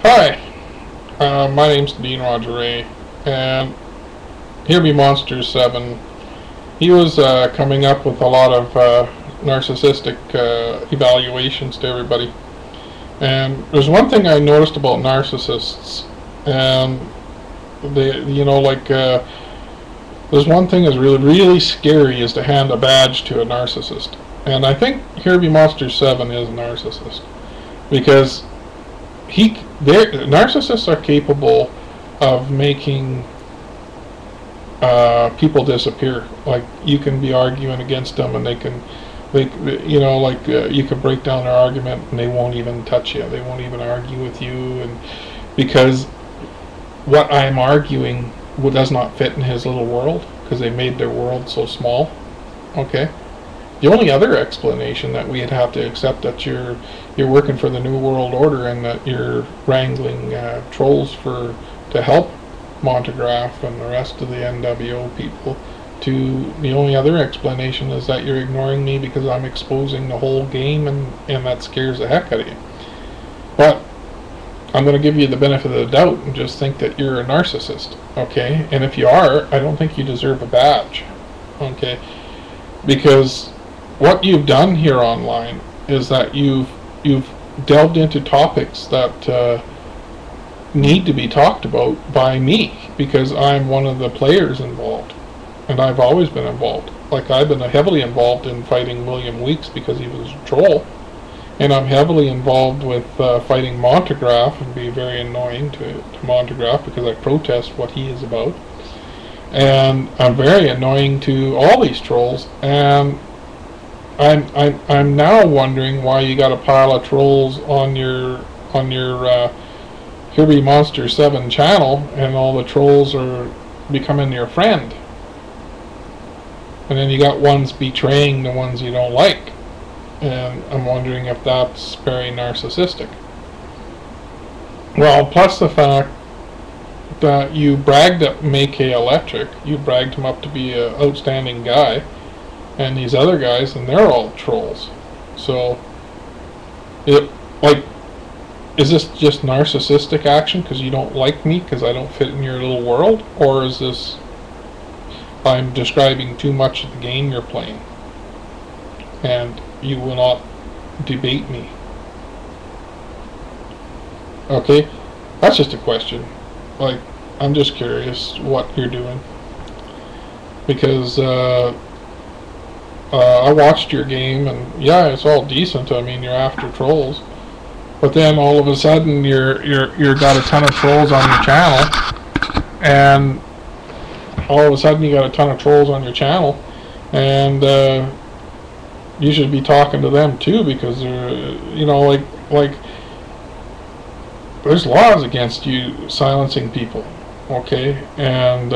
Hi, my name's Dean Roger Ray, and herebefools7, he was coming up with a lot of narcissistic evaluations to everybody. And there's one thing I noticed about narcissists, and there's one thing that's really scary is to hand a badge to a narcissist. And I think herebefools7 is a narcissist, because narcissists are capable of making people disappear. Like, you can be arguing against them, and you can break down their argument, and they won't even touch you. They won't even argue with you, and because what I'm arguing does not fit in his little world, because they made their world so small. Okay. The only other explanation that we'd have to accept that you're working for the New World Order and that you're wrangling trolls to help Montegraph and the rest of the NWO people. The only other explanation is that you're ignoring me because I'm exposing the whole game, and that scares the heck out of you. But I'm going to give you the benefit of the doubt and just think that you're a narcissist. Okay, and if you are, I don't think you deserve a badge. Okay, because what you've done here online is that you've delved into topics that need to be talked about by me, because I'm one of the players involved, and I've always been involved. Like, I've been heavily involved in fighting William Weeks because he was a troll, and I'm heavily involved with fighting Montegraph, and be very annoying to Montegraph because I protest what he is about, and I'm very annoying to all these trolls. And I'm now wondering why you got a pile of trolls on your herebefools7 channel, and all the trolls are becoming your friend, and then you got ones betraying the ones you don't like, and I'm wondering if that's very narcissistic. Well, plus the fact that you bragged at Make Electric, you bragged him up to be an outstanding guy, and these other guys, and they're all trolls. So, is this just narcissistic action because you don't like me because I don't fit in your little world? Or is this I'm describing too much of the game you're playing, and you will not debate me? Okay, that's just a question. Like, I'm just curious what you're doing, because I watched your game, and yeah, it's all decent. I mean, you're after trolls, but then all of a sudden you're got a ton of trolls on your channel, and all of a sudden you got a ton of trolls on your channel, and you should be talking to them too, because they're, like there's laws against you silencing people. Okay, and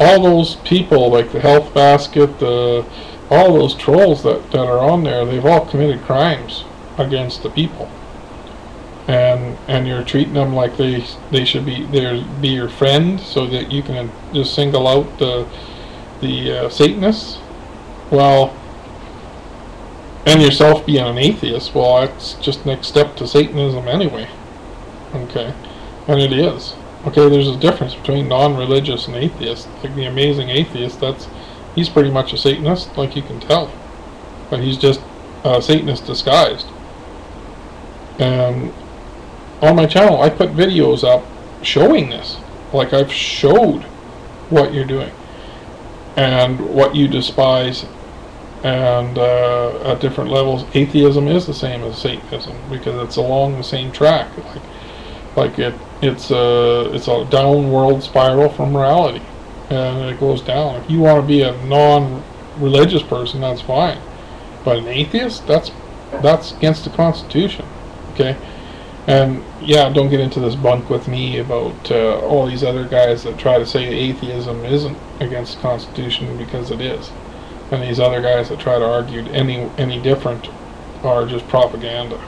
all those people, like the Health Basket, all those trolls that are on there, they've all committed crimes against the people, and you're treating them like they should be your friend, so that you can just single out the Satanists. Well, and yourself being an atheist, well, that's just next step to Satanism anyway. Okay, and it is. Okay, there's a difference between non-religious and atheist. Like the Amazing Atheist, he's pretty much a Satanist, like you can tell, but he's just a Satanist disguised. And on my channel, I put videos up showing this. Like, I've showed what you're doing and what you despise, and at different levels, atheism is the same as Satanism, because it's along the same track. It's a downward spiral from morality, and it goes down. If you want to be a non-religious person, that's fine, but an atheist, that's against the Constitution. Okay, and yeah, don't get into this bunk with me about all these other guys that try to say atheism isn't against the Constitution, because it is, and these other guys that try to argue any different are just propaganda.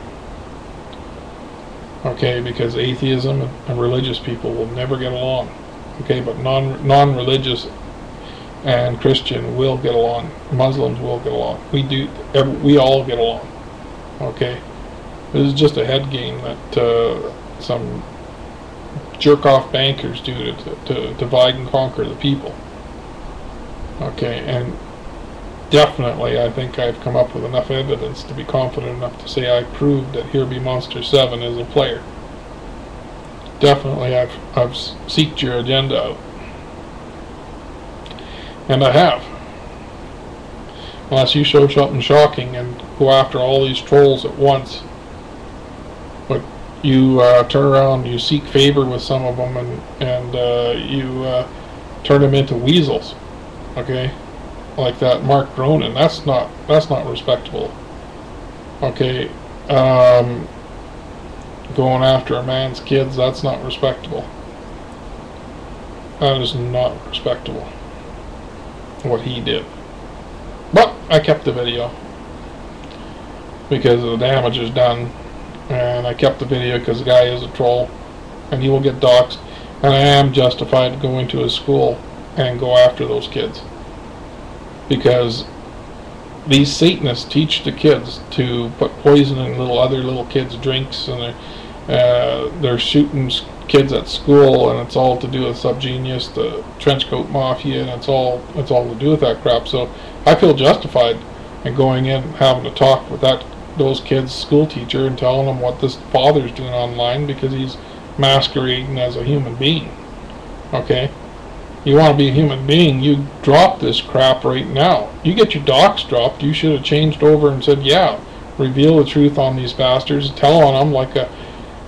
Okay, because atheism and religious people will never get along. Okay, but non-religious and Christian will get along. Muslims will get along. We all get along. Okay, This is just a head game that some jerk-off bankers do to divide and conquer the people. Okay, and definitely I think I've come up with enough evidence to be confident enough to say I proved that herebefools7 is a player. Definitely I've seeked your agenda out. And I have. Unless you show something shocking and go after all these trolls at once. But you turn around, you seek favor with some of them, and you turn them into weasels. Okay? Like that Mark Cronin. That's not respectable. Okay? Going after a man's kids, that's not respectable. That is not respectable, what he did. But I kept the video because the damage is done, and I kept the video because the guy is a troll and he will get doxxed, and I am justified going to his school and go after those kids, because these Satanists teach the kids to put poison in other little kids' drinks, and they're shooting kids at school, and it's all to do with Subgenius, the trenchcoat mafia, and it's all to do with that crap. So I feel justified in going in and having to talk with those kids' school teacher and telling them what this father's doing online, because he's masquerading as a human being. Okay? You want to be a human being, you drop this crap right now. You get your docs dropped, you should have changed over and said, yeah, reveal the truth on these bastards, tell on them like a,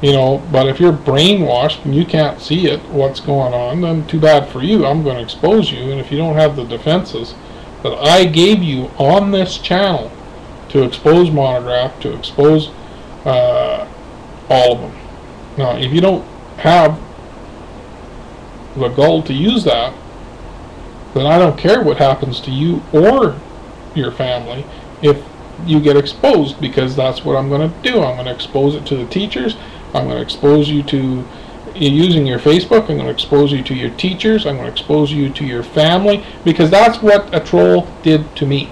but if you're brainwashed and you can't see it, what's going on, then too bad for you. I'm going to expose you, and if you don't have the defenses that I gave you on this channel to expose Monograph, to expose all of them. Now, if you don't have the gall to use that, then I don't care what happens to you or your family if you get exposed, because that's what I'm going to do. I'm going to expose it to the teachers. I'm going to expose you to using your Facebook. I'm going to expose you to your teachers. I'm going to expose you to your family, because that's what a troll did to me.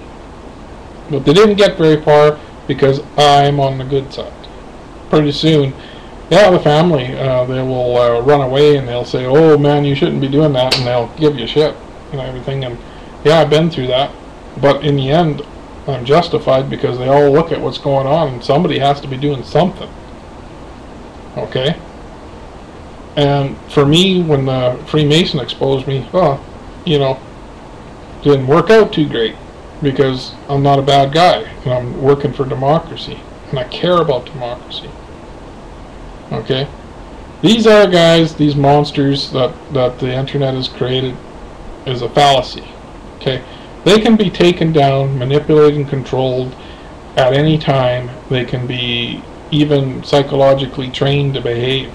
But they didn't get very far because I'm on the good side. Pretty soon, yeah, the family, they will run away and they'll say, oh man, you shouldn't be doing that, and they'll give you shit and everything. And yeah, I've been through that, but in the end I'm justified, because they all look at what's going on and somebody has to be doing something. Okay? And for me, when the Freemason exposed me, well, didn't work out too great, because I'm not a bad guy and I'm working for democracy and I care about democracy. Okay? These are guys, these monsters that the internet has created is a fallacy. Okay? They can be taken down, manipulated and controlled at any time. They can be even psychologically trained to behave.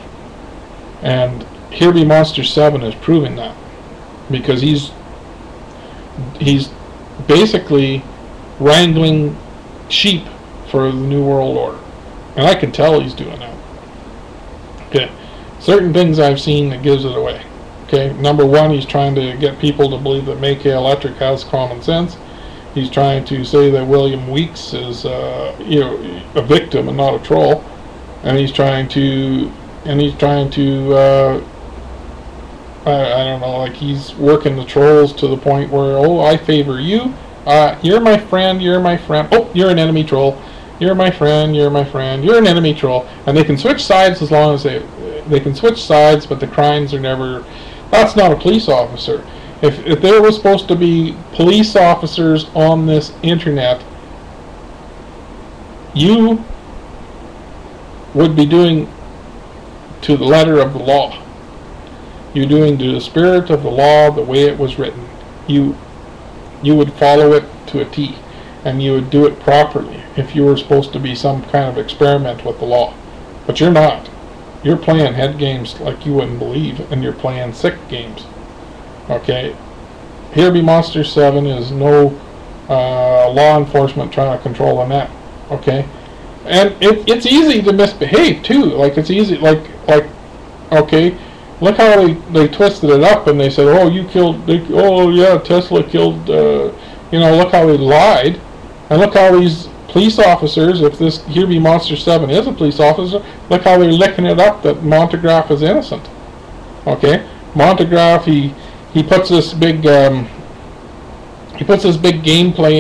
And herebefools7 is proving that, because he's basically wrangling sheep for the New World Order. And I can tell he's doing that. Okay. Certain things I've seen that gives it away. Okay. Number one, he's trying to get people to believe that Make Electric has common sense. He's trying to say that William Weeks is a victim and not a troll. And he's trying to I don't know, like he's working the trolls to the point where, oh, I favor you, you're my friend, oh, you're an enemy troll, you're my friend, you're an enemy troll. And they can switch sides as long as they can switch sides, but the crimes are never. That's not a police officer. If there was supposed to be police officers on this internet, you would be doing to the letter of the law. You're doing to the spirit of the law the way it was written. You would follow it to a T, and you would do it properly if you were supposed to be some kind of experiment with the law. But you're not. You're playing head games like you wouldn't believe, and you're playing sick games. Okay? herebefools7 is no law enforcement trying to control the net. Okay? And it's easy to misbehave too. Like, it's easy, like okay, look how they twisted it up, and they said, oh, you killed, oh yeah, Tesla killed, look how he lied, and look how these police officers, if this Here Be Monster 7 is a police officer, look how they're licking it up that Montegraph is innocent. Okay, Montegraph, he puts this big gameplay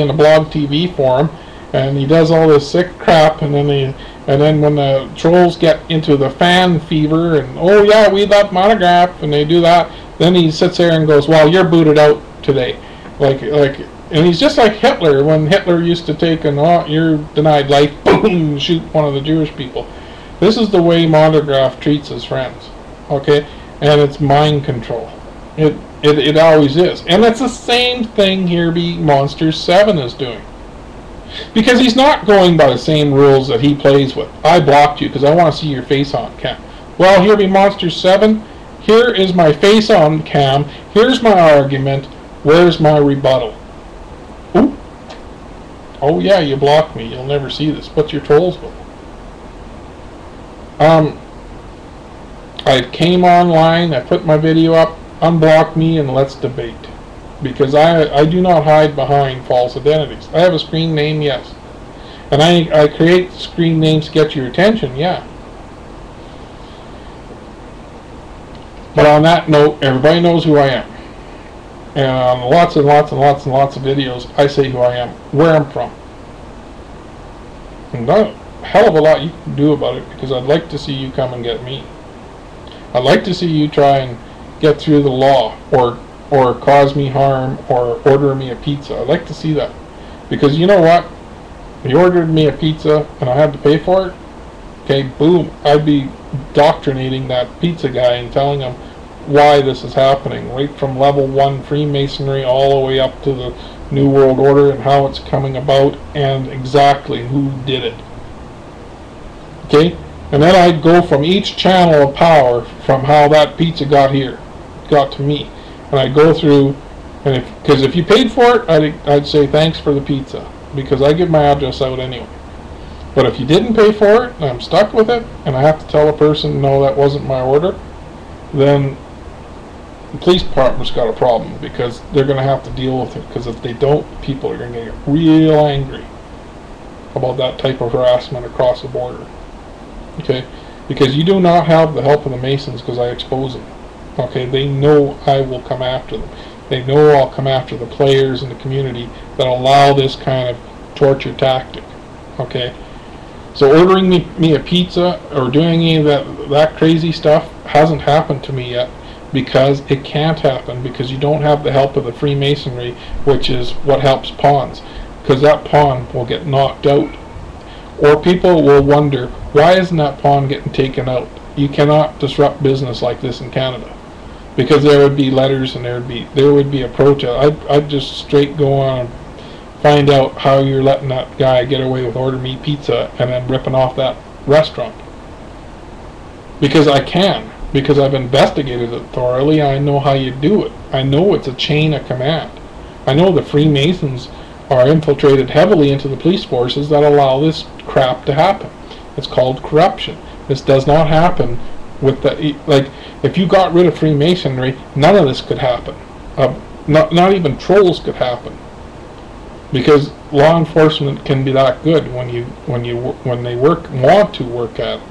in a blog TV forum, and he does all this sick crap, and then when the trolls get into the fan fever and, oh yeah, we love Montegraph, and they do that, then he sits there and goes, well, you're booted out today, and he's just like Hitler, when Hitler used to take an, oh, you're denied life, boom, shoot one of the Jewish people. This is the way Montegraph treats his friends, okay, and it's mind control. It always is, and it's the same thing Here Be Monster 7 is doing. Because he's not going by the same rules that he plays with. I blocked you because I want to see your face on cam. Well, Here Be Monster 7, here is my face on cam, here's my argument, where's my rebuttal? Ooh. Oh yeah, you blocked me, you'll never see this. What's your trolls go? I came online, I put my video up, unblock me and let's debate. Because I do not hide behind false identities. I have a screen name, yes. And I create screen names to get your attention, yeah. But on that note, everybody knows who I am. And on lots and lots and lots and lots of videos, I say who I am, where I'm from. And not a hell of a lot you can do about it, because I'd like to see you come and get me. I'd like to see you try and get through the law, or cause me harm, or order me a pizza. I'd like to see that. Because you know what? If you ordered me a pizza and I had to pay for it, okay, boom, I'd be doctrinating that pizza guy and telling him why this is happening, right from level 1 Freemasonry all the way up to the New World Order and how it's coming about and exactly who did it. Okay? And then I'd go from each channel of power from how that pizza got here, got to me. And I'd go through, and because if you paid for it, I'd say thanks for the pizza, because I give my address out anyway. But if you didn't pay for it, and I'm stuck with it, and I have to tell a person, no, that wasn't my order, then the police department's got a problem, because they're going to have to deal with it, because if they don't, people are going to get real angry about that type of harassment across the border. Okay? Because you do not have the help of the Masons, because I expose them. Okay, they know I will come after them. They know I'll come after the players in the community that allow this kind of torture tactic. Okay, so ordering me a pizza or doing any of that crazy stuff hasn't happened to me yet, because it can't happen, because you don't have the help of the Freemasonry, which is what helps pawns, because that pawn will get knocked out, or people will wonder, why isn't that pawn getting taken out? You cannot disrupt business like this in Canada. Because there would be letters and there would be a protest. I'd just straight go on and find out how you're letting that guy get away with order me pizza and then ripping off that restaurant. Because I can. Because I've investigated it thoroughly. I know how you do it. I know it's a chain of command. I know the Freemasons are infiltrated heavily into the police forces that allow this crap to happen. It's called corruption. This does not happen with the, like, if you got rid of Freemasonry, none of this could happen. Not even trolls could happen, because law enforcement can be that good when they want to work at it.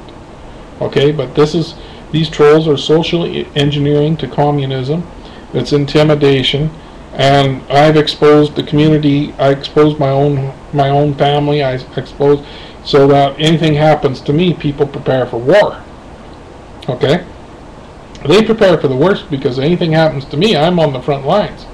Okay, but these trolls are socially engineering to communism. It's intimidation, and I've exposed the community. I exposed my own family. I exposed, so that anything happens to me, people prepare for war. Okay? They prepare for the worst, because anything happens to me, I'm on the front lines.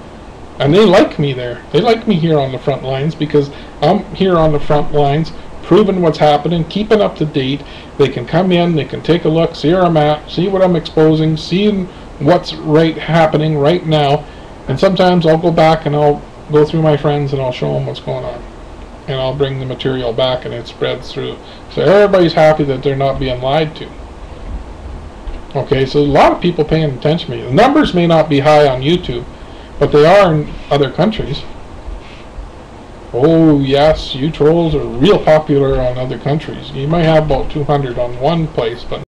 And they like me there. They like me here on the front lines, because I'm here on the front lines, proving what's happening, keeping up to date. They can come in, they can take a look, see where I'm at, see what I'm exposing, see what's happening right now. And sometimes I'll go back and I'll go through my friends and I'll show them what's going on. And I'll bring the material back, and it spreads through. So everybody's happy that they're not being lied to. Okay, so a lot of people paying attention to me. The numbers may not be high on YouTube, but they are in other countries. Oh yes, you trolls are real popular on other countries. You might have about 200 on one place, but